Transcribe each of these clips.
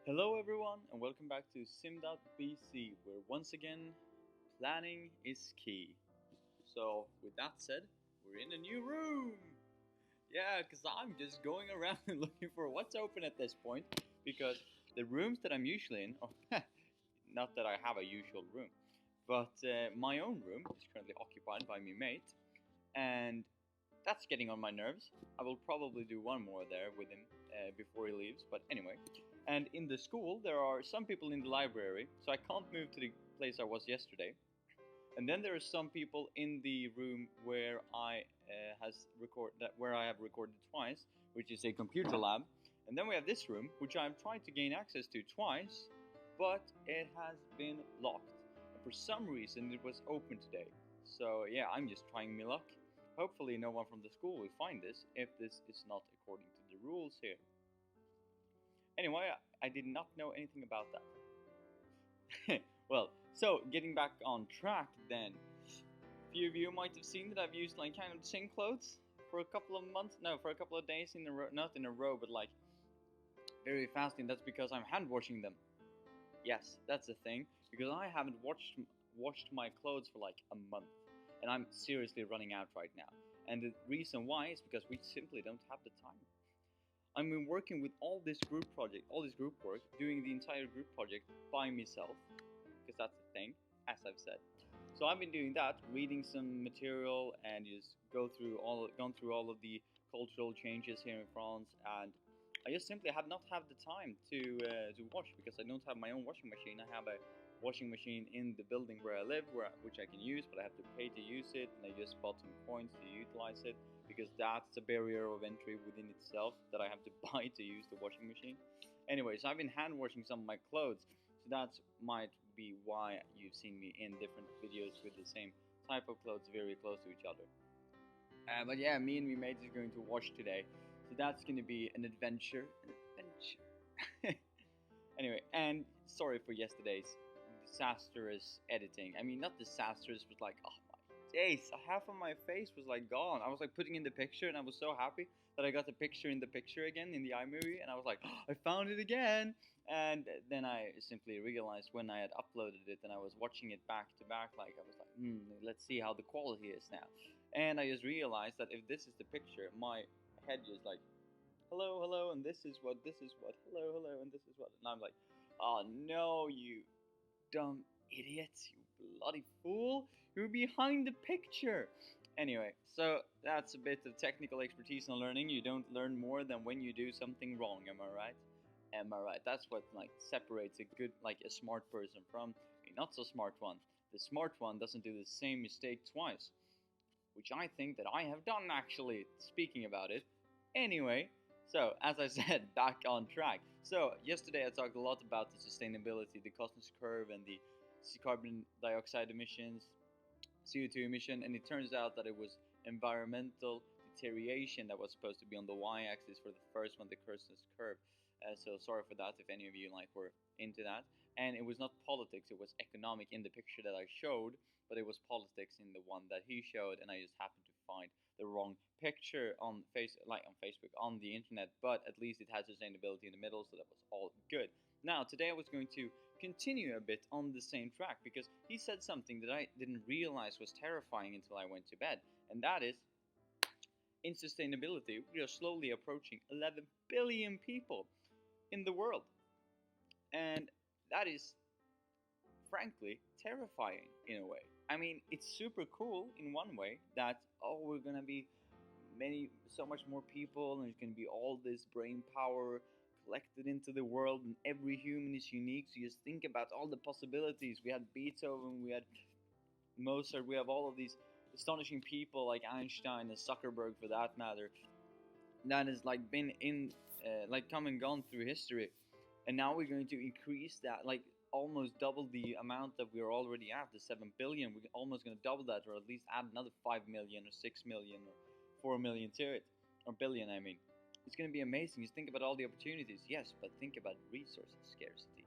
Hello, everyone, and welcome back to Sim.bc, where once again, planning is key. So, with that said, we're in a new room. Yeah, because I'm just going around and looking for what's open at this point. Because the rooms that I'm usually in, or not that I have a usual room, but my own room is currently occupied by my mate, and that's getting on my nerves. I will probably do one more there with him before he leaves, but anyway. And in the school, there are some people in the library, so I can't move to the place I was yesterday. And then there are some people in the room where I have recorded twice, which is a computer lab. And then we have this room, which I'm trying to gain access to twice, but it has been locked. And for some reason, it was open today. So yeah, I'm just trying my luck. Hopefully, no one from the school will find this if this is not according to the rules here. Anyway, I did not know anything about that. Well, so getting back on track then. Few of you might have seen that I've used like kind of the same clothes for a couple of months. No, for a couple of days in a row. Not in a row, but like very fast. And that's because I'm hand washing them. Yes, that's the thing. Because I haven't washed my clothes for like a month, and I'm seriously running out right now. And the reason why is because we simply don't have the time. I've been working with all this group project, all this group work, doing the entire group project by myself, because that's the thing, as I've said. So I've been doing that, reading some material, and just gone through all of the cultural changes here in France, and I just simply have not had the time to wash because I don't have my own washing machine. I have a washing machine in the building where I live, which I can use, but I have to pay to use it, and I just bought some coins to utilize it because that's a barrier of entry within itself that I have to buy to use the washing machine. Anyways, I've been hand washing some of my clothes, so that might be why you've seen me in different videos with the same type of clothes very close to each other. But yeah, me and my mate is going to wash today, so that's going to be an adventure. An adventure. Anyway, and sorry for yesterday's disastrous editing. I mean, not disastrous, but like, oh my days, half of my face was like gone. I was like putting in the picture, and I was so happy that I got the picture in the picture again in the iMovie, and I was like, oh, I found it again. And then I simply realized when I had uploaded it and I was watching it back to back, like I was like, let's see how the quality is now. And I just realized that if this is the picture, my head just like, hello, hello, and this is what, hello, hello, and this is what. And I'm like, oh no, you dumb idiots, you bloody fool, you're behind the picture. Anyway, so that's a bit of technical expertise and learning. You don't learn more than when you do something wrong, am I right? Am I right? That's what like separates a good, like a smart person from a not so smart one. The smart one doesn't do the same mistake twice, which I think that I have done actually, speaking about it. Anyway, so as I said, back on track. So yesterday I talked a lot about the sustainability, the Cosmos curve, and the carbon dioxide emissions, CO2 emission, and it turns out that it was environmental deterioration that was supposed to be on the y-axis for the first one, the Cosmos curve. So sorry for that if any of you like were into that. And it was not politics; it was economic in the picture that I showed, but it was politics in the one that he showed, and I just happened to find the wrong picture on Facebook, on the internet. But at least it had sustainability in the middle, so that was all good. Now today I was going to continue a bit on the same track because he said something that I didn't realize was terrifying until I went to bed, and that is, in sustainability, we are slowly approaching 11 billion people in the world, and that is frankly terrifying in a way. I mean, it's super cool in one way that, oh, we're gonna be so much more people, and there's gonna be all this brain power collected into the world, and every human is unique. So you just think about all the possibilities. We had Beethoven, we had Mozart, we have all of these astonishing people like Einstein and Zuckerberg, for that matter, that has like been in like come and gone through history, and now we're going to increase that, like almost double the amount that we're already at, the 7 billion. We're almost going to double that, or at least add another 5 million or 6 million or 4 million to it, or billion, I mean. It's going to be amazing. Just think about all the opportunities, yes, but think about resource scarcity.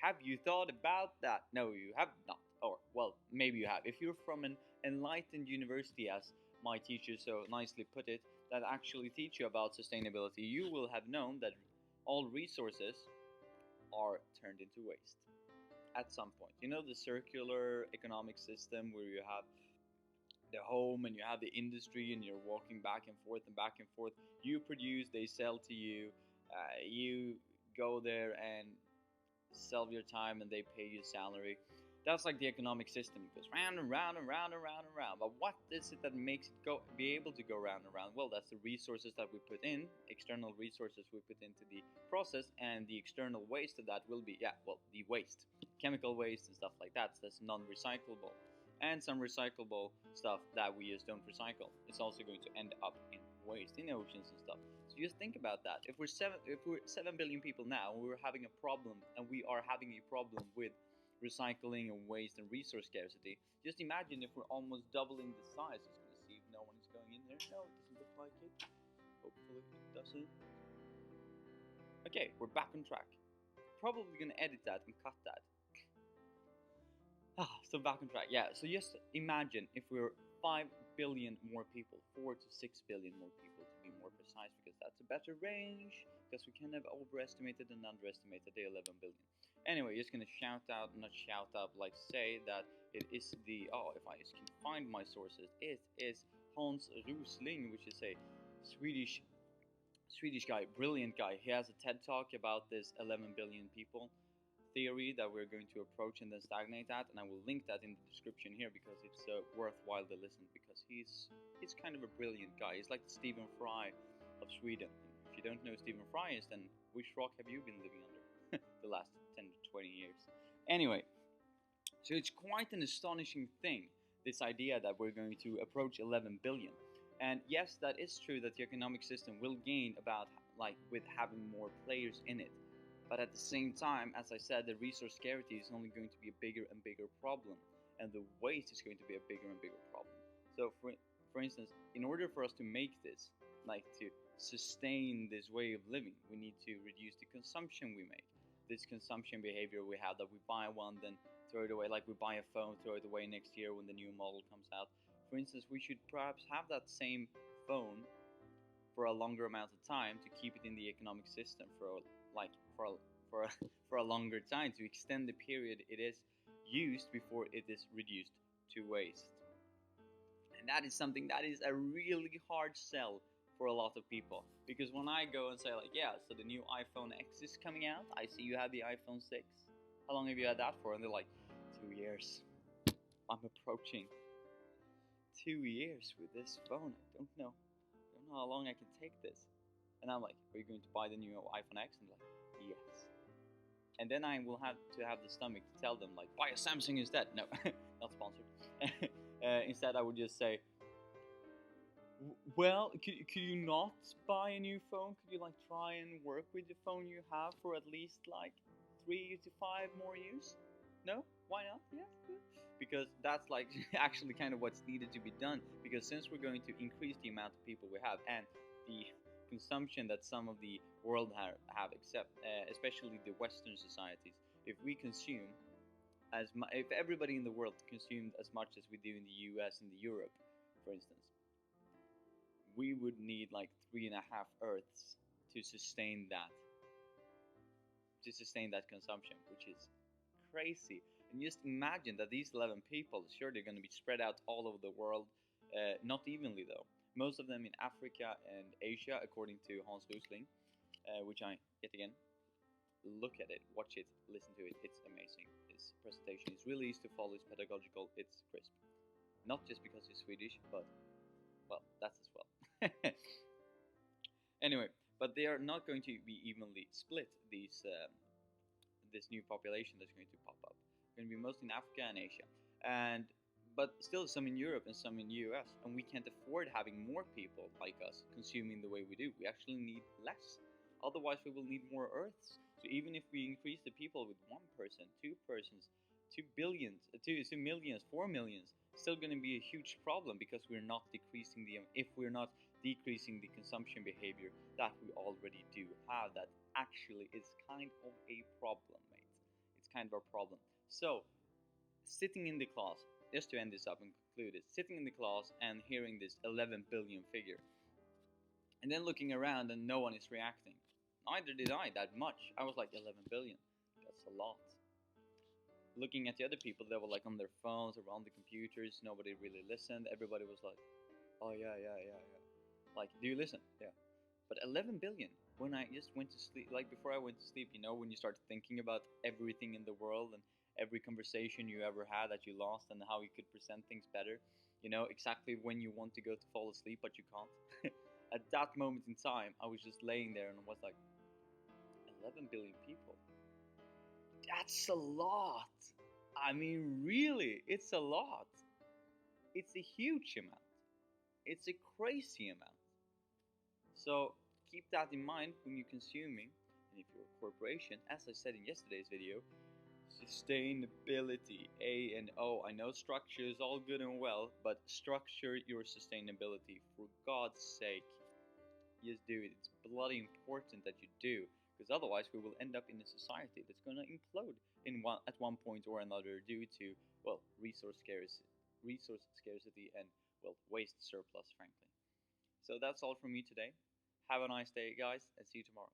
Have you thought about that? No, you have not. Or, well, maybe you have. If you're from an enlightened university, as my teacher so nicely put it, that actually teach you about sustainability, you will have known that all resources are turned into waste at some point. You know, the circular economic system where you have the home and you have the industry and you're walking back and forth and back and forth. You produce, they sell to you. You go there and sell your time and they pay you salary. That's like the economic system. It goes round and round and round and round and round. But what is it that makes it be able to go round and round? Well, that's the resources that we put in, external resources we put into the process, and the external waste of that will be, the waste, chemical waste and stuff like that. So that's non-recyclable, and some recyclable stuff that we just don't recycle. It's also going to end up in waste in oceans and stuff. So just think about that. If we're 7 billion people now, and we're having a problem, and we are having a problem with recycling and waste and resource scarcity. Just imagine if we're almost doubling the size. Just gonna see if no one is going in there. No, it doesn't look like it. Hopefully it doesn't. Okay, we're back on track. Probably gonna edit that and cut that. So back on track. Yeah, so just imagine if we're 5 billion more people, 4 to 6 billion more people to be more precise, because that's a better range, because we can have overestimated and underestimated the 11 billion. Anyway, just gonna say that it is the, if I just can find my sources, it is Hans Rosling, which is a Swedish guy, brilliant guy. He has a TED talk about this 11 billion people theory that we're going to approach and then stagnate at, and I will link that in the description here because it's worthwhile to listen, because he's kind of a brilliant guy. He's like the Stephen Fry of Sweden. If you don't know who Stephen Fry is, then which rock have you been living under the last 10 to 20 years? Anyway, so it's quite an astonishing thing, this idea that we're going to approach 11 billion. And yes, that is true that the economic system will gain about, like, with having more players in it. But at the same time, as I said, the resource scarcity is only going to be a bigger and bigger problem, and the waste is going to be a bigger and bigger problem. So for instance, in order for us to make this, like to sustain this way of living, we need to reduce the consumption we make. This consumption behavior we have, that we buy one, then throw it away, like we buy a phone, throw it away next year when the new model comes out. For instance, we should perhaps have that same phone for a longer amount of time to keep it in the economic system for a longer time, to extend the period it is used before it is reduced to waste. And that is something that is a really hard sell for a lot of people, because when I go and say, like, yeah, so the new iPhone X is coming out, I see you have the iPhone 6. How long have you had that for? And they're like, 2 years. I'm approaching 2 years with this phone. I don't know how long I can take this. And I'm like, are you going to buy the new iPhone X? And they're like, yes. And then I will have to have the stomach to tell them, like, buy a Samsung instead. No, not sponsored. Instead, I would just say, well, could you not buy a new phone? Could you, like, try and work with the phone you have for at least, like, 3 to 5 more years? No? Why not? Yeah. Because that's, like, actually kind of what's needed to be done. Because since we're going to increase the amount of people we have, and the consumption that some of the world have especially the Western societies, if we consume if everybody in the world consumed as much as we do in the US and the Europe, for instance, we would need like 3.5 Earths to sustain that consumption, which is crazy. And just imagine that these 11 people, sure, they're going to be spread out all over the world, not evenly though. Most of them in Africa and Asia, according to Hans Rosling, which I, yet again, look at it, watch it, listen to it. It's amazing. His presentation is really easy to follow. It's pedagogical. It's crisp. Not just because he's Swedish, but, well, that's as well. Anyway, but they are not going to be evenly split, this new population that's going to pop up. It's going to be mostly in Africa and Asia. But still some in Europe and some in the US, and we can't afford having more people like us consuming the way we do. We actually need less. Otherwise, we will need more Earths. So even if we increase the people with 1 person, 2 persons, 2 billions, 2 millions, 4 millions, still going to be a huge problem, because we're not decreasing the consumption behavior that we already do have. That actually is kind of a problem, mates. It's kind of a problem. So, sitting in the class, just to end this up and conclude it, sitting in the class and hearing this 11 billion figure, and then looking around and no one is reacting. Neither did I that much. I was like 11 billion. That's a lot. Looking at the other people, they were like on their phones, around the computers. Nobody really listened. Everybody was like, oh yeah, yeah, yeah, yeah. Like, do you listen? Yeah. But 11 billion, when I just went to sleep, like before I went to sleep, you know, when you start thinking about everything in the world and every conversation you ever had that you lost and how you could present things better, you know, exactly when you want to go to fall asleep, but you can't. At that moment in time, I was just laying there and was like, 11 billion people. That's a lot. I mean, really, it's a lot. It's a huge amount. It's a crazy amount. So keep that in mind when you're consuming. And if you're a corporation, as I said in yesterday's video, sustainability, A and O. I know structure is all good and well, but structure your sustainability for God's sake. Just do it. It's bloody important that you do, because otherwise we will end up in a society that's going to implode at one point or another due to, well, resource scarcity and, well, waste surplus, frankly. So that's all from me today. Have a nice day, guys, and see you tomorrow.